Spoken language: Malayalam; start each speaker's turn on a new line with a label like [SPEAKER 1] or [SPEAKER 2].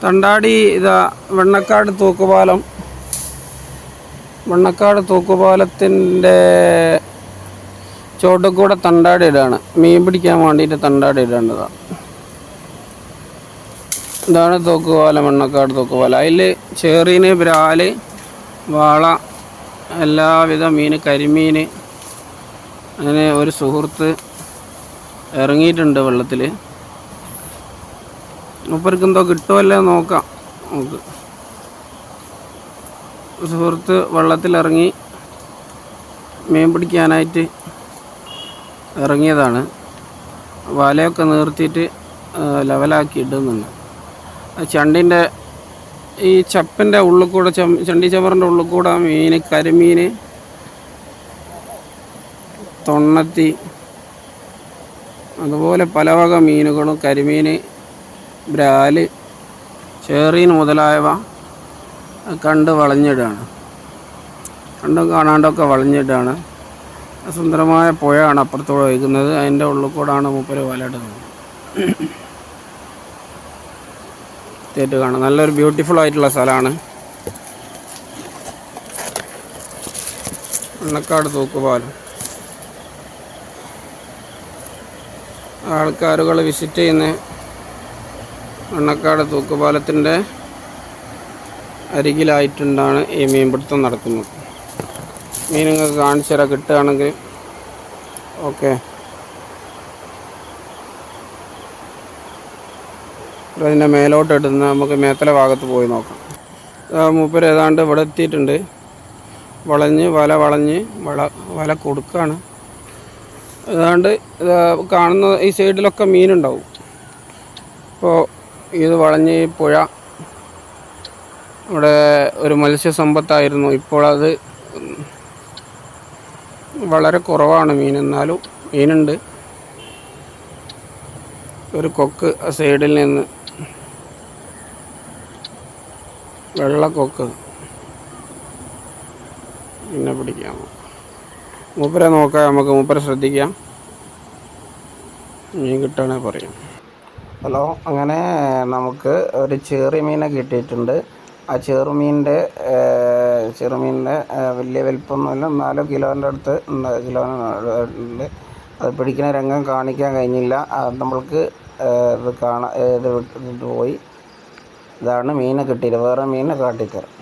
[SPEAKER 1] തണ്ടാടി ഇതാ വെണ്ണക്കാട് തൂക്കുപാലത്തിൻ്റെ ചോട്ടിൽ കൂടെ തണ്ടാടി ഇടാണ്. മീൻ പിടിക്കാൻ വേണ്ടിയിട്ട് തണ്ടാടി ഇടേണ്ടതാണ്. ഇതാണ് തൂക്കുപാലം, വെണ്ണക്കാട് തൂക്കുപാലം. അതിൽ ചേറീന്, ബ്രാല്, വാള, എല്ലാവിധ മീൻ, കരിമീൻ. അങ്ങനെ ഒരു സുഹൃത്ത് ഇറങ്ങിയിട്ടുണ്ട് വെള്ളത്തിൽ. മൂപ്പർക്ക് എന്തോ കിട്ടുമല്ലോ നോക്കാം നമുക്ക്. സുഹൃത്ത് വെള്ളത്തിലിറങ്ങി മീൻ പിടിക്കാനായിട്ട് ഇറങ്ങിയതാണ്. വലയൊക്കെ നിർത്തിയിട്ട് ലെവലാക്കി ഇടുന്നുണ്ട്. ചണ്ടിൻ്റെ ഈ ചപ്പിൻ്റെ ഉള്ളിൽ കൂടെ, ചണ്ടി ചവറിൻ്റെ ഉള്ളിൽ കൂടെ മീൻ, കരിമീൻ, തൊണ്ണത്തി, അതുപോലെ പല വക മീനുകളും, കരിമീൻ, ബ്രാല്, ചേറീൻ മുതലായവ കണ്ട് വളഞ്ഞിടാണ്. കണ്ടും കാണാണ്ടൊക്കെ വളഞ്ഞിടാണ്. സുന്ദരമായ പുഴയാണ് അപ്പുറത്തോടെ ഒഴുകുന്നത്. അതിൻ്റെ ഉള്ളിൽ കൂടാണ് മൂപ്പര് വലയിടുന്നത്. തേറ്റ് കാണാം. നല്ലൊരു ബ്യൂട്ടിഫുൾ ആയിട്ടുള്ള സ്ഥലമാണ് വെണ്ണക്കാട് തൂക്കുപാലം. ആൾക്കാരുകൾ വിസിറ്റ് ചെയ്യുന്ന വെണ്ണക്കാട് തൂക്കുപാലത്തിൻ്റെ അരികിലായിട്ടുണ്ടാണ് ഈ മീൻപിടുത്തം നടക്കുന്നത്. മീൻ നിങ്ങൾക്ക് കാണിച്ചു തരാം കിട്ടുകയാണെങ്കിൽ. ഓക്കെ, അതിൻ്റെ മേലോട്ട് ഇടുന്ന നമുക്ക് മേത്തല ഭാഗത്ത് പോയി നോക്കാം. മൂപ്പര് ഏതാണ്ട് ഇവിടെ എത്തിയിട്ടുണ്ട്. വല കൊടുക്കുകയാണ്. ഏതാണ്ട് കാണുന്ന ഈ സൈഡിലൊക്കെ മീനുണ്ടാവും. ഇപ്പോൾ ഇത് വളഞ്ഞ് ഈ പുഴ ഇവിടെ ഒരു മത്സ്യസമ്പത്തായിരുന്നു. ഇപ്പോൾ അത് വളരെ കുറവാണ് മീൻ. എന്നാലും മീനുണ്ട്. ഒരു കൊക്ക് ആ സൈഡിൽ നിന്ന്, വെള്ളക്കൊക്ക്, പിന്നെ പിടിക്കാം. മൂപ്പരെ നോക്കാം നമുക്ക്. മൂപ്പരെ ശ്രദ്ധിക്കാം. മീൻ കിട്ടുകയാണെങ്കിൽ പറയാം. ഹലോ, അങ്ങനെ നമുക്ക് ഒരു ചെറുമീനെ കിട്ടിയിട്ടുണ്ട്. ആ ചെറുമീനിൻ്റെ വലിയ വലിപ്പമൊന്നുമില്ല, 4 കിലോൻ്റെ അടുത്ത് ഉണ്ട്. അത് പിടിക്കുന്ന രംഗം കാണിക്കാൻ കഴിഞ്ഞില്ല. നമ്മൾക്ക് ഇത് പോയി. ഇതാണ് മീനെ കിട്ടിയത്. വേറെ മീനെ കാട്ടിത്തരാം.